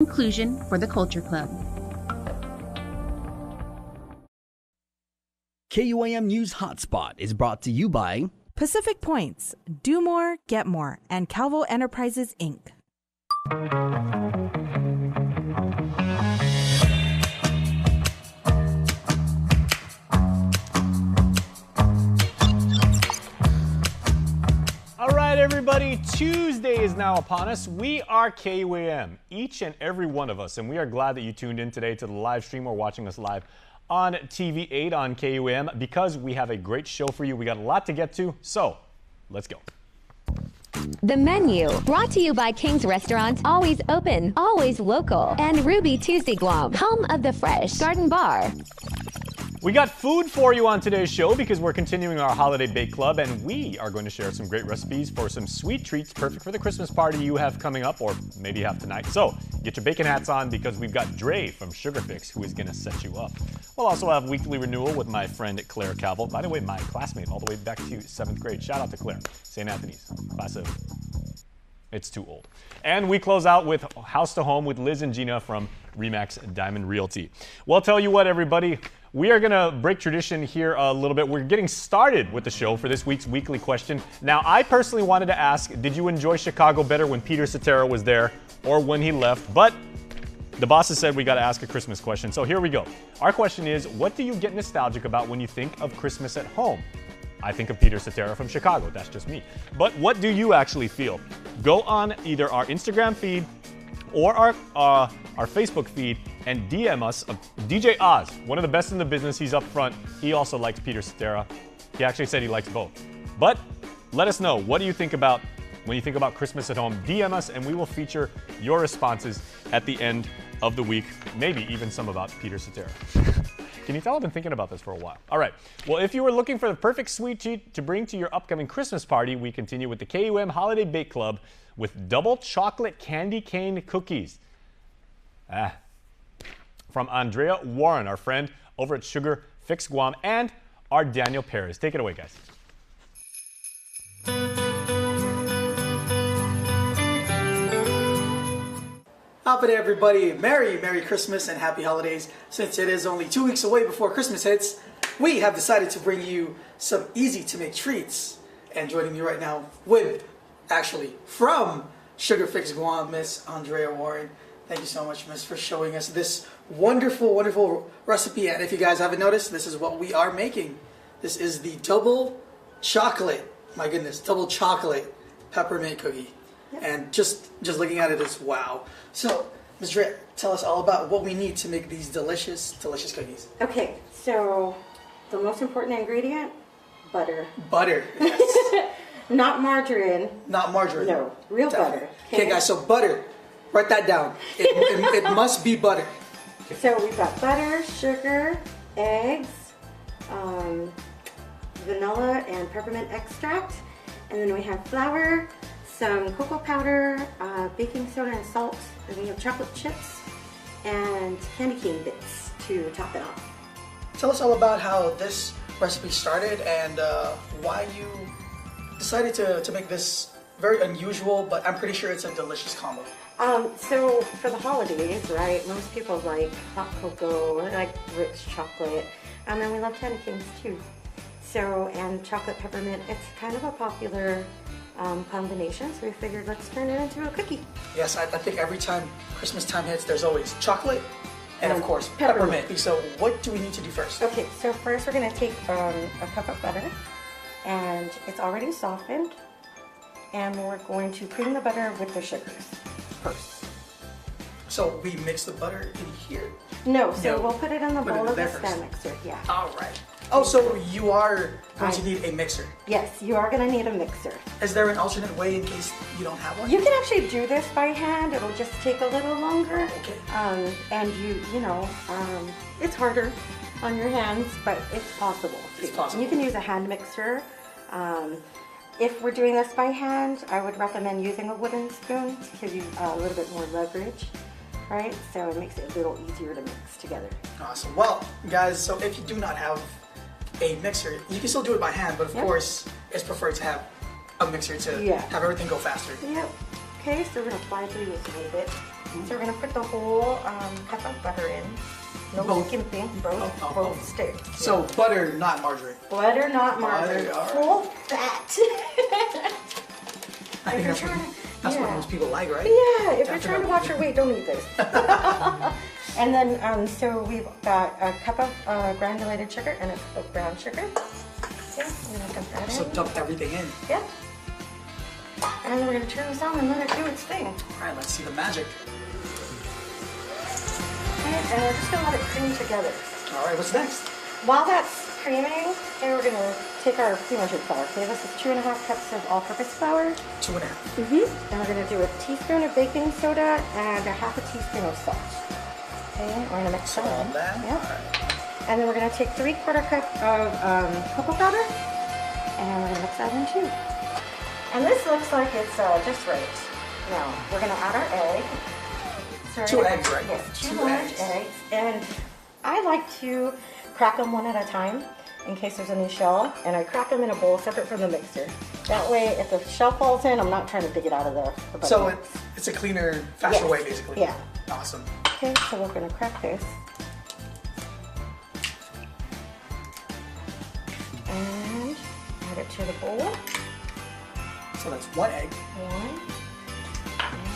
Inclusion for the Culture Club. KUAM News Hotspot is brought to you by Pacific Points, Do More, Get More, and Calvo Enterprises, Inc. All right, everybody, Tuesday is now upon us. We are KUAM, each and every one of us, and we are glad that you tuned in today to the live stream or watching us live on TV8 on KUAM because we have a great show for you. We got a lot to get to, so let's go. The menu, brought to you by King's Restaurant, always open, always local, and Ruby Tuesday Guam, home of the Fresh Garden Bar. We got food for you on today's show because we're continuing our holiday bake club, and we are going to share some great recipes for some sweet treats perfect for the Christmas party you have coming up, or maybe have tonight. So get your baking hats on because we've got Dre from Sugar Fix who is going to set you up. We'll also have weekly renewal with my friend Claire Calvo. By the way, my classmate all the way back to 7th grade. Shout out to Claire, St. Anthony's, class of... It's too old. And we close out with House to Home with Liz and Gina from Remax Diamond Realty. Well, tell you what, everybody, we are going to break tradition here a little bit. We're getting started with the show for this week's weekly question. Now, I personally wanted to ask, did you enjoy Chicago better when Peter Cetera was there or when he left? But the bosses said we got to ask a Christmas question. So here we go. Our question is, what do you get nostalgic about when you think of Christmas at home? I think of Peter Cetera from Chicago. That's just me. But what do you actually feel? Go on either our Instagram feed or our Facebook feed and DM us. DJ Oz, one of the best in the business. He's up front. He also likes Peter Cetera. He actually said he likes both. But let us know, what do you think about when you think about Christmas at home? DM us and we will feature your responses at the end of the week. Maybe even some about Peter Cetera. Can you tell I've been thinking about this for a while? All right. Well, if you were looking for the perfect sweet treat to bring to your upcoming Christmas party, we continue with the KUM Holiday Bake Club with double chocolate candy cane cookies. From Andrea Warren, our friend over at Sugar Fix Guam, and our Daniel Perez. Take it away, guys. Happy everybody, Merry Christmas and Happy Holidays. Since it is only 2 weeks away before Christmas hits, we have decided to bring you some easy to make treats. And joining me right now from Sugar Fix Guam, Miss Andrea Warren. Thank you so much, Miss, for showing us this wonderful recipe. And if you guys haven't noticed, this is what we are making. This is the double chocolate, double chocolate peppermint cookie. And just looking at it is wow. So, Ms. Dre, tell us all about what we need to make these delicious cookies. Okay, so the most important ingredient, butter. Butter, yes. Not margarine. Not margarine. No, real butter. Okay, guys, so butter. Write that down. It must be butter. So we've got butter, sugar, eggs, vanilla and peppermint extract. And then we have flour, some cocoa powder, baking soda and salt, and we have chocolate chips and candy cane bits to top it off. Tell us all about how this recipe started and why you decided to make this very unusual, but I'm pretty sure it's a delicious combo. So for the holidays, right, most people like hot cocoa, like rich chocolate, and then we love candy canes too. So, and chocolate peppermint, it's kind of a popular combination, so we figured let's turn it into a cookie. Yes, I think every time Christmas time hits, there's always chocolate and of course peppermint. So what do we need to do first? Okay, so first we're going to take a cup of butter, and it's already softened, and we're going to cream the butter with the sugars first. So we mix the butter in here? No, so we'll put it in the bowl of the stand mixer, yeah. All right. Oh, so you are going to need a mixer? Yes, you are going to need a mixer. Is there an alternate way in case you don't have one? You can actually do this by hand. It'll just take a little longer. Okay. And it's harder on your hands, but it's possible. It's possible. You can use a hand mixer. If we're doing this by hand, I would recommend using a wooden spoon to give you a little bit more leverage, right? So it makes it a little easier to mix together. Awesome. Well, guys, so if you do not have a mixer, you can still do it by hand, but of course, it's preferred to have a mixer to have everything go faster. Yep. Okay, so we're going to fly through this a little bit. So we're gonna put the whole cup of butter in. No Both. skimping, both sticks. So butter, not margarine. Butter, not margarine. Butter, all right. Full fat. I think that's what most people like, right? Yeah, if you're trying to watch your weight, don't eat this. And then, so we've got a cup of granulated sugar and a cup of brown sugar. Yeah, I'm gonna dump that in. So dump everything in. Yeah. And then we're gonna turn this on and let it do its thing. All right, let's see the magic. Okay, and we're just gonna let it cream together. All right, what's next? While that's creaming, then we're gonna take our pre-measured flour. Okay, this is 2.5 cups of all-purpose flour. 2.5. Then we're gonna do a teaspoon of baking soda and a half a teaspoon of salt. Okay, we're gonna mix that All in. that? Yeah. All right. And then we're gonna take 3/4 cup of cocoa powder, and we're gonna mix that in too. And this looks like it's just right. Now we're gonna add our egg. So 2 eggs, right? Yes, 2 2 large eggs. eggs. And I like to crack them one at a time in case there's any shell, and I crack them in a bowl separate from the mixer. That way, if the shell falls in, I'm not trying to dig it out of the butter. So it's a cleaner, faster Yes. way, basically. Yeah. Awesome. Okay, so we're gonna crack this. And add it to the bowl. So that's 1 egg. 1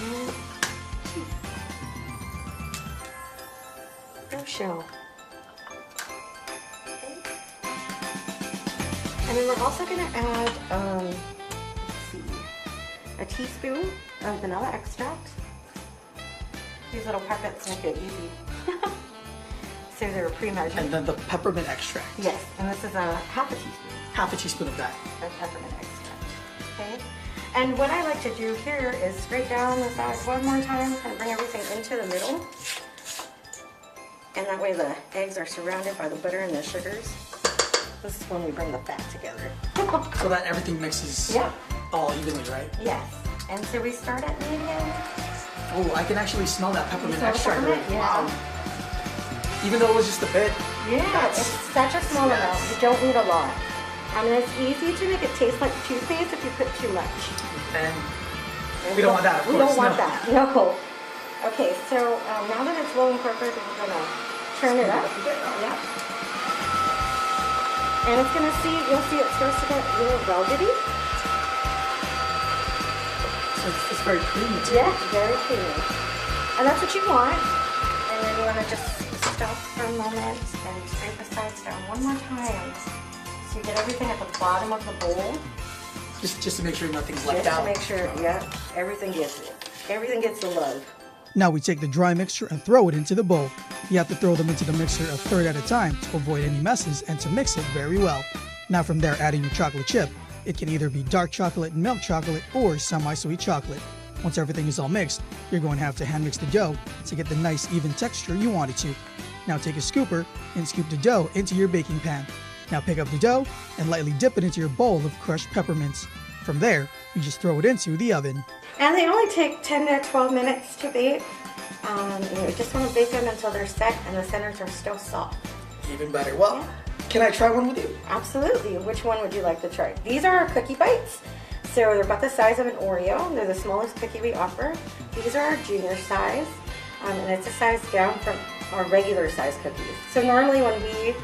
and 2. No shell. Okay. And then we're also gonna add, let's see, a teaspoon of vanilla extract. These little packets make it easy. So they're pre-measured. And then the peppermint extract. Yes, and this is a half a teaspoon Half a teaspoon of that. of peppermint extract. Okay. And what I like to do here is scrape down the sides one more time, kind of bring everything into the middle. And that way the eggs are surrounded by the butter and the sugars. This is when we bring the fat together. So that everything mixes Yeah. all evenly, right? Yes. And so we start at medium. Oh, I can actually smell that peppermint Smell the extract. peppermint? Yeah. Wow. Even though it was just a bit. Yeah, it's such a small amount. You don't need a lot. I mean, it's easy to make it taste like toothpaste if you put too much. And we don't want that, of We course. don't want no. that, no. Okay, so now that it's well incorporated, we're gonna turn it up. Yeah. And it's gonna you'll see it starts to get a little velvety. So it's very creamy too. Yeah, very creamy. And that's what you want. And then you wanna just stop for a moment and scrape the sides down one more time. So you get everything at the bottom of the bowl. Just to make sure nothing's left Just out. to make sure, yeah, everything gets it. Everything gets the love. Now we take the dry mixture and throw it into the bowl. You have to throw them into the mixer a third at a time to avoid any messes and to mix it very well. Now from there, adding your chocolate chip. It can either be dark chocolate and milk chocolate or semi-sweet chocolate. Once everything is all mixed, you're going to have to hand mix the dough to get the nice even texture you want it to. Now take a scooper and scoop the dough into your baking pan. Now pick up the dough and lightly dip it into your bowl of crushed peppermints. From there, you just throw it into the oven. And they only take 10 to 12 minutes to bake. You just want to bake them until they're set and the centers are still soft. Even better. Well, can I try one with you? Absolutely. Which one would you like to try? These are our cookie bites. So they're about the size of an Oreo. They're the smallest cookie we offer. These are our junior size. And it's a size down from our regular size cookies. So normally when we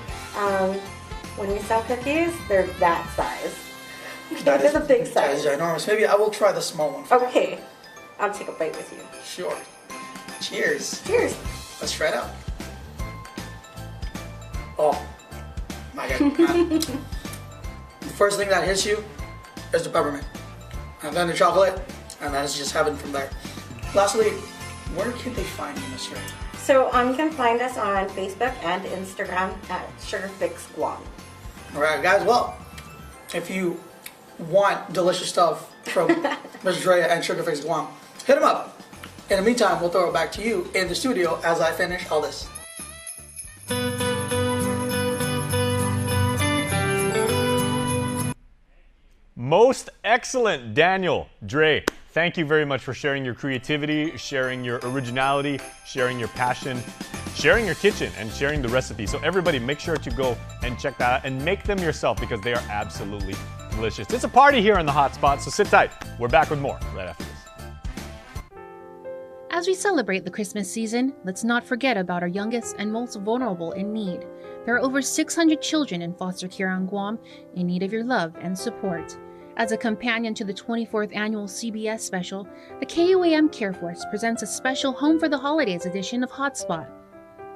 sell cookies, they're that size. That They're is- the big That is size. ginormous. Maybe I will try the small one. Okay. I'll take a bite with you. Sure. Cheers. Cheers. Let's try it out. Oh, my God. The first thing that hits you is the peppermint, and then the chocolate, and then it's just heaven from there. Lastly, where can they find you, Miss Ray? So you can find us on Facebook and Instagram at SugarFixGuam. All right, guys. Well, if you want delicious stuff from Ms. Drea and Sugarfix Guam, hit them up. In the meantime, we'll throw it back to you in the studio as I finish all this. Most excellent, Daniel, Dre. Thank you very much for sharing your creativity, sharing your originality, sharing your passion, sharing your kitchen, and sharing the recipe. So everybody, make sure to go and check that out and make them yourself because they are absolutely delicious. It's a party here on the Hotspot, so sit tight. We're back with more right after this. As we celebrate the Christmas season, let's not forget about our youngest and most vulnerable in need. There are over 600 children in foster care on Guam in need of your love and support. As a companion to the 24th annual CBS special, the KUAM Care Force presents a special Home for the Holidays edition of HotSpot.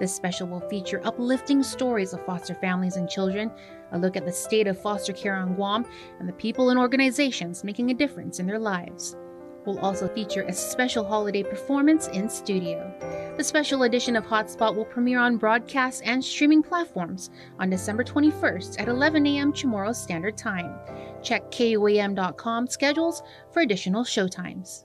This special will feature uplifting stories of foster families and children, a look at the state of foster care on Guam, and the people and organizations making a difference in their lives. We'll also feature a special holiday performance in studio. The special edition of HotSpot will premiere on broadcast and streaming platforms on December 21st at 11 a.m. Chamorro Standard Time. Check KUAM.com schedules for additional showtimes.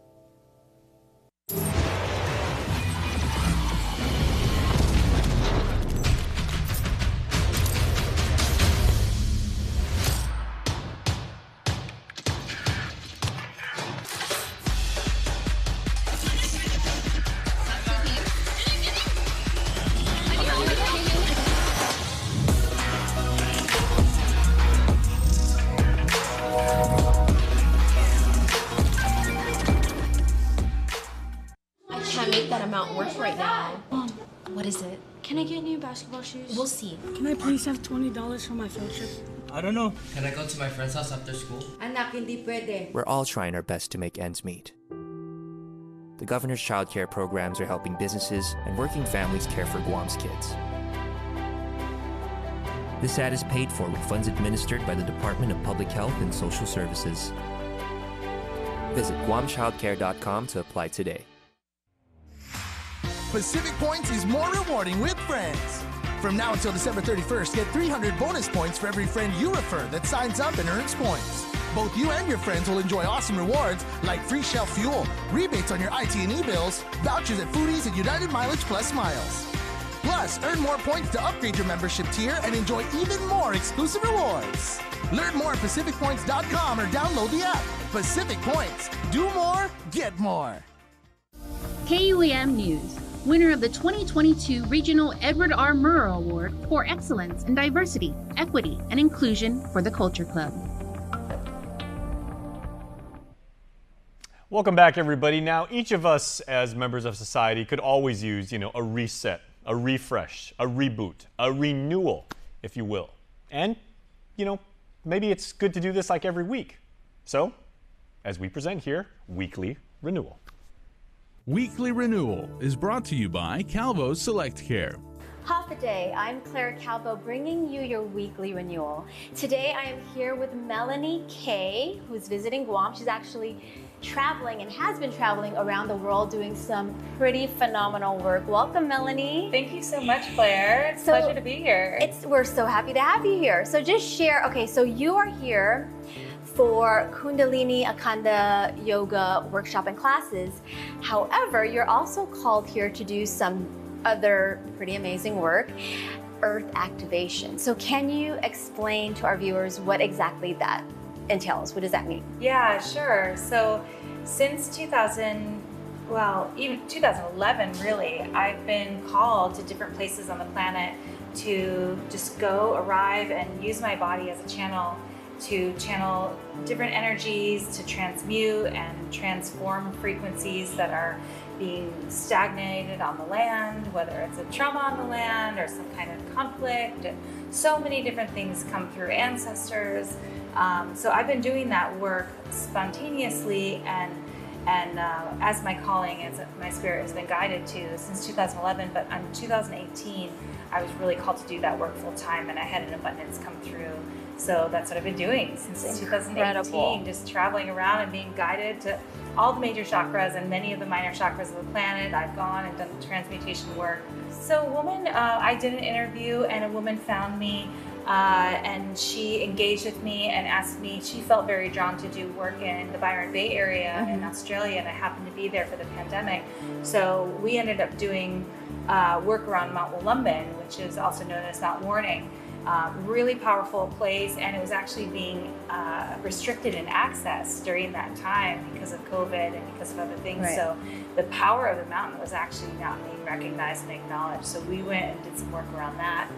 Work right now. Mom, what is it? can I get new basketball shoes? We'll see. Can I please have $20 for my field trip? I don't know. Can I go to my friend's house after school? Anak, hindi pwede. We're all trying our best to make ends meet. The governor's child care programs are helping businesses and working families care for Guam's kids. This ad is paid for with funds administered by the Department of Public Health and Social Services. Visit guamchildcare.com to apply today. Pacific Points is more rewarding with friends. From now until December 31st, get 300 bonus points for every friend you refer that signs up and earns points. Both you and your friends will enjoy awesome rewards like free shelf fuel, rebates on your IT&E bills, vouchers at Foodies, and United Mileage Plus miles. Plus, earn more points to upgrade your membership tier and enjoy even more exclusive rewards. Learn more at PacificPoints.com or download the app. Pacific Points. Do more, get more. KUAM News. Winner of the 2022 Regional Edward R. Murrow Award for Excellence in Diversity, Equity, and Inclusion for the Culture Club. Welcome back, everybody. Now, each of us as members of society could always use, a reset, a refresh, a reboot, a renewal, if you will. And, maybe it's good to do this like every week. So, as we present here, Weekly Renewal. Weekly Renewal is brought to you by Calvo Select Care. Half a day, I'm Claire Calvo bringing you your weekly renewal. Today I am here with Melanie Kay, who's visiting Guam. She's actually traveling and has been traveling around the world doing some pretty phenomenal work. Welcome, Melanie. Thank you so much, Claire. It's a pleasure to be here. We're so happy to have you here. So just share, so you are here for Kundalini Akanda Yoga workshop and classes. However, you're also called here to do some other pretty amazing work, earth activation. So can you explain to our viewers what exactly that entails? What does that mean? Yeah, sure. So since even 2011 really, I've been called to different places on the planet to just go, arrive, and use my body as a channel to channel different energies, to transmute and transform frequencies that are being stagnated on the land, whether it's a trauma on the land or some kind of conflict. And so many different things come through ancestors. So I've been doing that work spontaneously and as my calling, as my spirit has been guided to since 2011, but in 2018, I was really called to do that work full time, and I had an abundance come through. So that's what I've been doing since 2018, just traveling around and being guided to all the major chakras and many of the minor chakras of the planet. I've gone and done transmutation work. So a woman, I did an interview and a woman found me and she engaged with me and asked me, she felt very drawn to do work in the Byron Bay area in Australia, and I happened to be there for the pandemic. So we ended up doing work around Mount Wollumbin, which is also known as Mount Warning. Really powerful place, and it was actually being restricted in access during that time because of COVID and because of other things. Right. So the power of the mountain was actually not being recognized and acknowledged. So we went and did some work around that.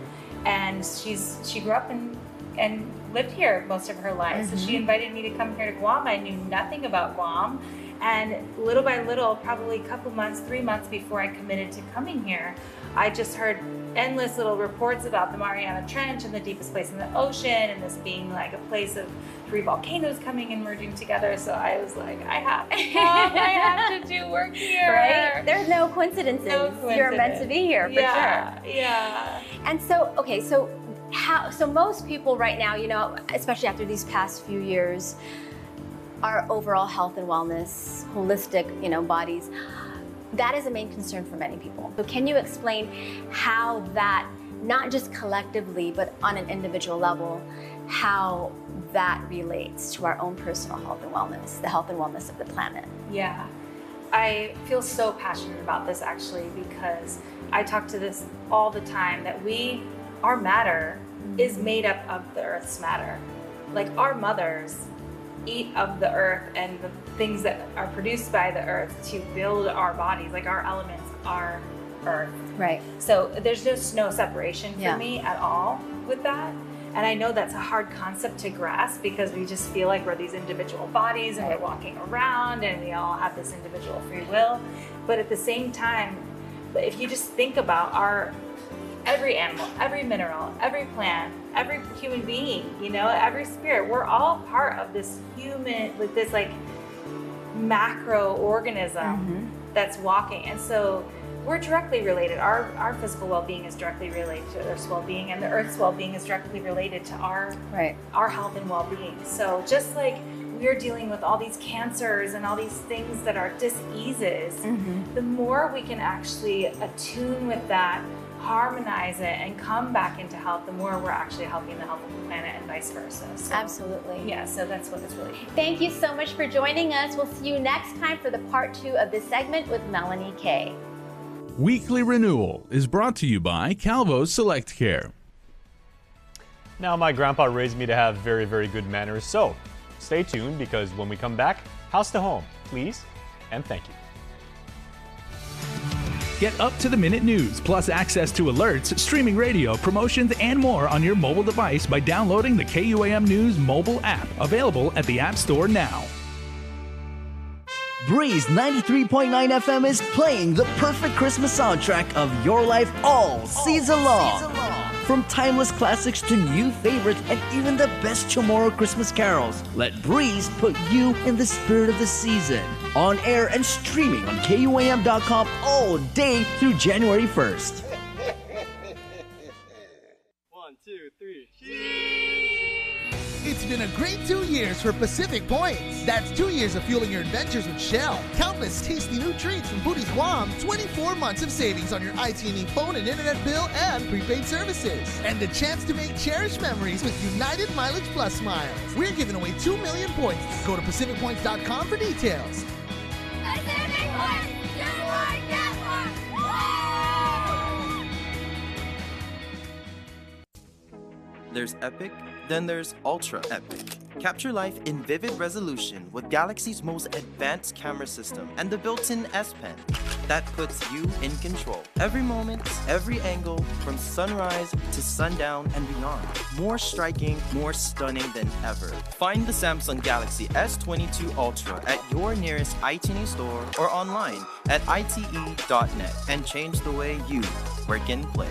And she grew up and lived here most of her life. So she invited me to come here to Guam. I knew nothing about Guam. And little by little, probably a couple months, 3 months before I committed to coming here, I just heard endless little reports about the Mariana Trench and the deepest place in the ocean, and this being like a place of 3 volcanoes coming and merging together. So I was like, I have to come, I have to do work here. Right? There's no coincidences. You're meant to be here for sure. Yeah. And so, okay, so most people right now, you know, especially after these past few years, our overall health and wellness, holistic, you know, bodies, that is a main concern for many people. So can you explain how that, not just collectively, but on an individual level, how that relates to our own personal health and wellness, the health and wellness of the planet? Yeah, I feel so passionate about this actually, because I talk to this all the time, that our matter is made up of the Earth's matter. Like our mothers eat of the earth and the things that are produced by the earth to build our bodies, like our elements are earth. Right. So there's just no separation for me at all with that. And I know that's a hard concept to grasp, because we just feel like we're these individual bodies and we're walking around and we all have this individual free will. But at the same time, if you just think about every animal, every mineral, every plant, every human being, you know, every spirit, we're all part of this human, like this like macro organism that's walking. And so we're directly related. Our physical well-being is directly related to Earth's well-being, and the Earth's well-being is directly related to our health and well-being. So just like we're dealing with all these cancers and all these things that are diseases, the more we can actually attune with that, harmonize it, and come back into health, the more we're actually helping the health of the planet, and vice versa. So, absolutely. Yeah, so that's what it's really. Thank you so much for joining us. We'll see you next time for the part 2 of this segment with Melanie Kay. Weekly Renewal is brought to you by Calvo's Select Care. Now, my grandpa raised me to have very, very good manners, so stay tuned, because when we come back, house to home, please, and thank you. Get up-to-the-minute news, plus access to alerts, streaming radio, promotions, and more on your mobile device by downloading the KUAM News mobile app, available at the App Store now. Breeze 93.9 FM is playing the perfect Christmas soundtrack of your life all season long. From timeless classics to new favorites and even the best Chamorro Christmas carols, let Breeze put you in the spirit of the season. On air and streaming on KUAM.com all day through January 1st. 1, 2, 3. It's been a great 2 years for Pacific Points. That's 2 years of fueling your adventures with Shell. Countless tasty new treats from Booties KUAM, 24 months of savings on your IT&E phone and internet bill and prepaid services. And the chance to make cherished memories with United Mileage Plus miles. We're giving away 2 million points. Go to PacificPoints.com for details. Pacific Points! Get one, get one! There's epic, then there's ultra epic. Capture life in vivid resolution with Galaxy's most advanced camera system and the built-in S Pen that puts you in control. Every moment, every angle, from sunrise to sundown and beyond. More striking, more stunning than ever. Find the Samsung Galaxy S22 Ultra at your nearest iTunes store or online at ite.net and change the way you work and play.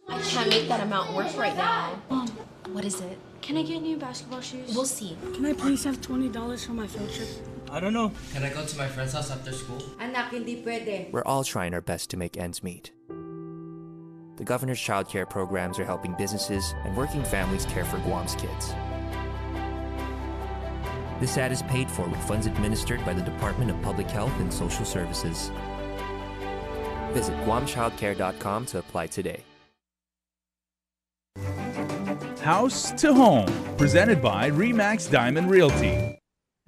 I can't make that amount work right now. Mom, what is it? Can I get new basketball shoes? We'll see. Can I please have $20 for my field trip? I don't know. Can I go to my friend's house after school? Anak, hindi pwede. We're all trying our best to make ends meet. The governor's child care programs are helping businesses and working families care for Guam's kids. This ad is paid for with funds administered by the Department of Public Health and Social Services. Visit guamchildcare.com to apply today. House to Home, presented by Remax Diamond Realty.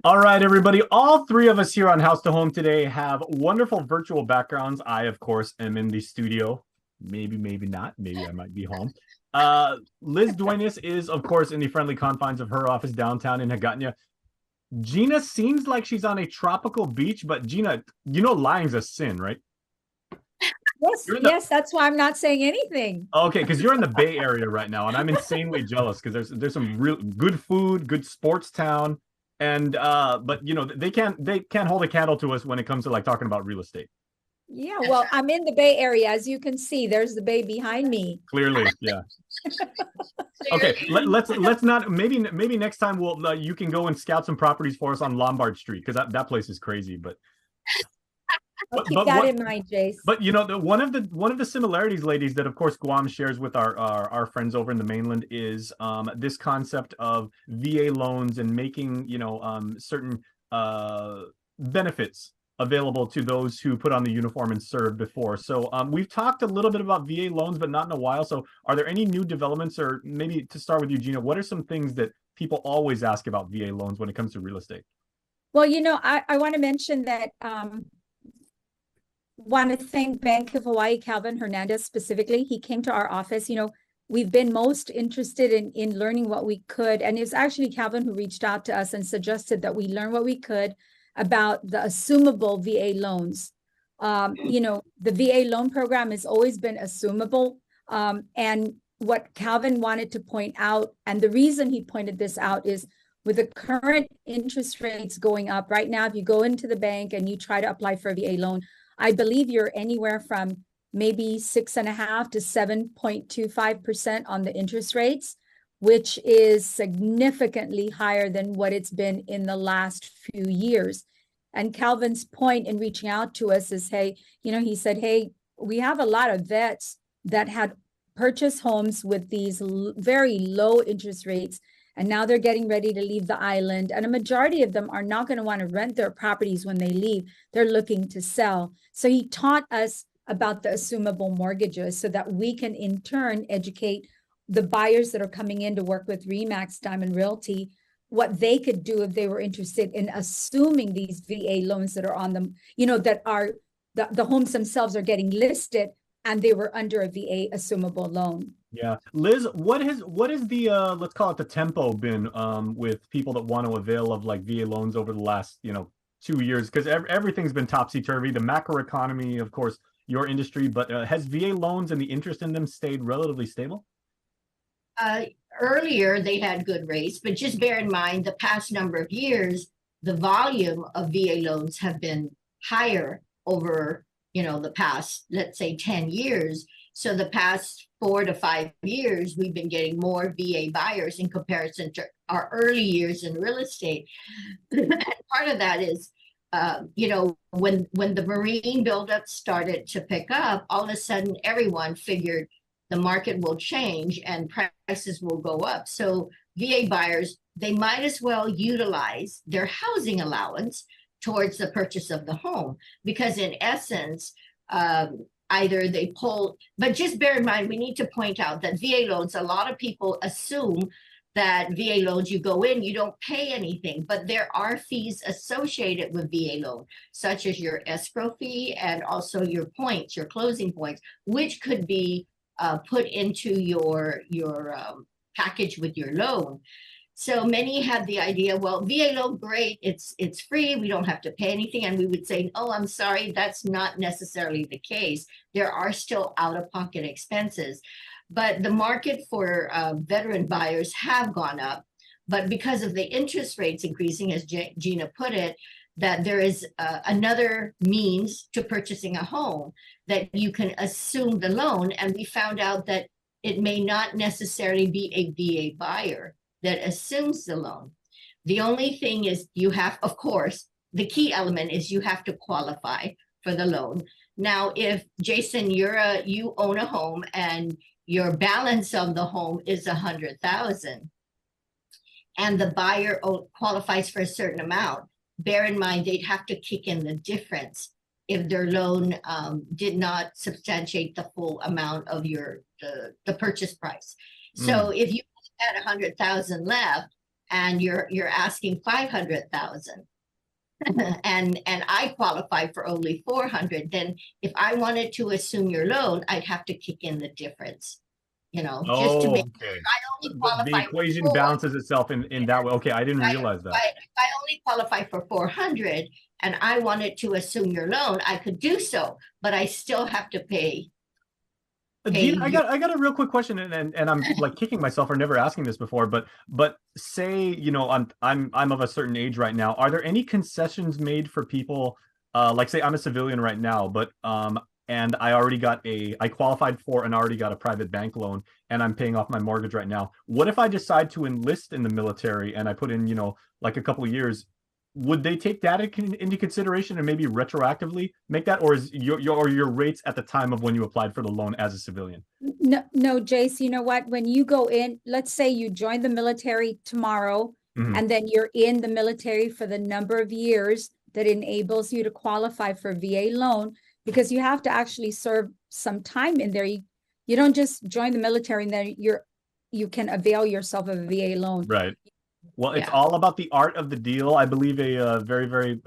All right, everybody. All 3 of us here on House to Home today have wonderful virtual backgrounds. I, of course, am in the studio. Maybe, maybe not. Maybe I might be home. Liz Duenas is, of course, in the friendly confines of her office downtown in Hagåtña. Gina seems like she's on a tropical beach, but Gina, you know lying's a sin, right? Yes, that's why I'm not saying anything. Okay, because you're in the Bay Area right now, and I'm insanely jealous because there's some real good food, good sports town. And but you know, they can't hold a candle to us when it comes to like talking about real estate. Yeah, well, I'm in the Bay Area. As you can see, there's the bay behind me. Clearly, yeah. Okay, let's not, maybe next time we'll you can go and scout some properties for us on Lombard Street, because that place is crazy. But I'll keep that in mind, Jace. But you know, one of the similarities, ladies, that of course Guam shares with our friends over in the mainland is this concept of VA loans and making, you know, certain benefits available to those who put on the uniform and served before. So we've talked a little bit about VA loans, but not in a while. So are there any new developments, or maybe to start with you, Gina, what are some things that people always ask about VA loans when it comes to real estate? Well, you know, I want to mention that want to thank Bank of Hawaii, Calvin Hernandez specifically. He came to our office. You know, we've been most interested in learning what we could. And it's actually Calvin who reached out to us and suggested that we learn what we could about the assumable VA loans. You know, the VA loan program has always been assumable. And what Calvin wanted to point out, and the reason he pointed this out, is with the current interest rates going up right now, if you go into the bank and you try to apply for a VA loan, I believe you're anywhere from maybe 6.5% to 7.25% on the interest rates, which is significantly higher than what it's been in the last few years. And Calvin's point in reaching out to us is, hey, you know, he said, hey, we have a lot of vets that had purchased homes with these very low interest rates, and now they're getting ready to leave the island. And a majority of them are not going to want to rent their properties when they leave. They're looking to sell. So he taught us about the assumable mortgages so that we can in turn educate the buyers that are coming in to work with RE/MAX Diamond Realty, what they could do if they were interested in assuming these VA loans that are on them, you know, that are the homes themselves are getting listed and they were under a VA assumable loan. Yeah, Liz, what is the let's call it the tempo been with people that want to avail of like VA loans over the last, you know, 2 years? Because everything's been topsy-turvy, the macroeconomy, of course, your industry, but has VA loans and the interest in them stayed relatively stable? Earlier they had good rates, but just bear in mind the past number of years, the volume of VA loans have been higher over, you know, the past, let's say 10 years. So the past 4 to 5 years, we've been getting more VA buyers in comparison to our early years in real estate. And part of that is, you know, when the marine buildup started to pick up, all of a sudden everyone figured the market will change and prices will go up. So VA buyers, they might as well utilize their housing allowance towards the purchase of the home, because in essence, either they pull, but just bear in mind, we need to point out that VA loans, a lot of people assume that VA loans, you go in, you don't pay anything, but there are fees associated with VA loan, such as your escrow fee and also your points, your closing points, which could be put into your package with your loan. So many had the idea, well, VA loan, great, it's free, we don't have to pay anything. And we would say, oh, I'm sorry, that's not necessarily the case. There are still out-of-pocket expenses. But the market for veteran buyers have gone up. But because of the interest rates increasing, as Gina put it, that there is another means to purchasing a home, that you can assume the loan. And we found out that it may not necessarily be a VA buyer that assumes the loan. The only thing is you have, of course, the key element is you have to qualify for the loan. Now, if Jason, you own a home and your balance of the home is $100,000 and the buyer qualifies for a certain amount, bear in mind they'd have to kick in the difference if their loan did not substantiate the full amount of the purchase price. So if you had 100,000 left and you're asking 500,000 and I qualify for only 400, then if I wanted to assume your loan, I'd have to kick in the difference, you know, just to make I only qualify. The equation balances itself in that way. Okay, I didn't realize that. If I only qualify for 400 and I wanted to assume your loan, I could do so, but I still have to pay Gina, I got a real quick question, and I'm like kicking myself for never asking this before, but say, you know, I'm of a certain age right now. Are there any concessions made for people, like say I'm a civilian right now, but and I qualified for and already got a private bank loan, and I'm paying off my mortgage right now. What if I decide to enlist in the military and I put in, you know, like a couple of years? Would they take that into consideration and maybe retroactively make that, or is your rates at the time of when you applied for the loan as a civilian? No, Jace, you know what? When you go in, let's say you join the military tomorrow, and then you're in the military for the number of years that enables you to qualify for VA loan, because you have to actually serve some time in there. You don't just join the military and then you can avail yourself of a VA loan. Right. Well, it's all about the art of the deal. I believe a very, very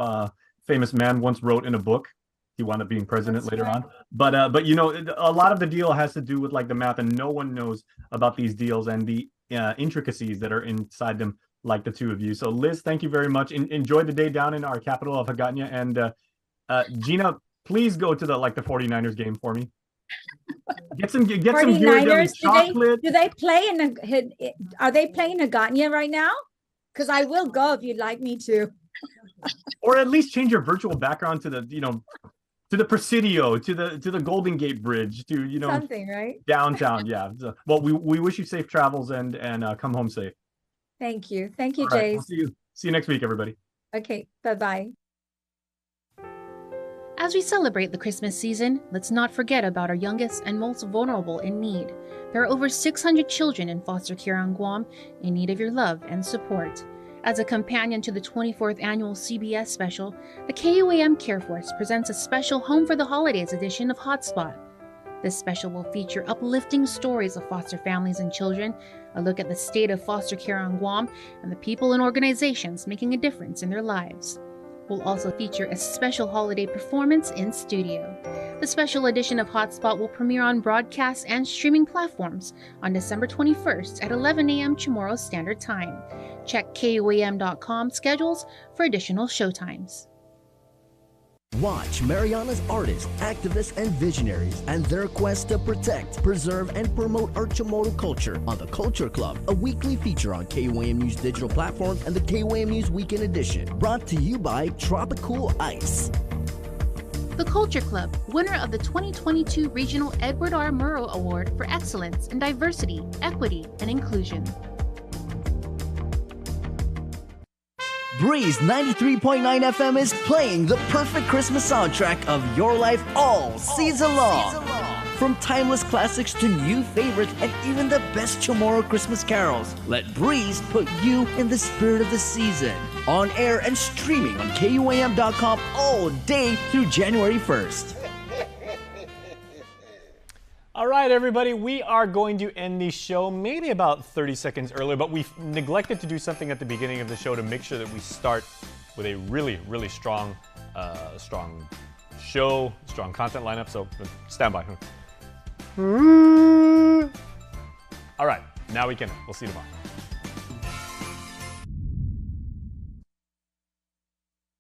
famous man once wrote in a book. He wound up being president later on. But you know, a lot of the deal has to do with like the math, and no one knows about these deals and the intricacies that are inside them, like the two of you. So, Liz, thank you very much. Enjoy the day down in our capital of Hagåtña, and Gina, please go to the 49ers game for me. Get some gear, chocolate. Do they play are they playing Hagåtña right now? Because I will go if you'd like me to. Or at least change your virtual background to the, you know, to the Presidio, to the Golden Gate Bridge, to, you know, something, right? Downtown. Yeah. Well, we wish you safe travels and come home safe. Thank you, Jace. Right, we'll see you next week, everybody. Okay, bye-bye. As we celebrate the Christmas season, let's not forget about our youngest and most vulnerable in need. There are over 600 children in foster care on Guam in need of your love and support. As a companion to the 24th annual CBS special, the KUAM Care Force presents a special Home for the Holidays edition of HotSpot. This special will feature uplifting stories of foster families and children, a look at the state of foster care on Guam, and the people and organizations making a difference in their lives. We'll also feature a special holiday performance in studio. The special edition of HotSpot will premiere on broadcast and streaming platforms on December 21st at 11 a.m. Chamorro Standard Time. Check KUAM.com schedules for additional showtimes. Watch Mariana's artists, activists, and visionaries and their quest to protect, preserve, and promote our Chamorro culture on The Culture Club, a weekly feature on KUAM News digital platforms and the KUAM News Weekend Edition, brought to you by Tropicool Ice. The Culture Club, winner of the 2022 Regional Edward R. Murrow Award for Excellence in Diversity, Equity, and Inclusion. Breeze 93.9 FM is playing the perfect Christmas soundtrack of your life all season long. From timeless classics to new favorites and even the best Chamorro Christmas carols, let Breeze put you in the spirit of the season. On air and streaming on KUAM.com all day through January 1st. All right, everybody, we are going to end the show maybe about 30 seconds earlier, but we neglected to do something at the beginning of the show to make sure that we start with a really, really strong show, strong content lineup, so stand by. All right, now we can. We'll see you tomorrow.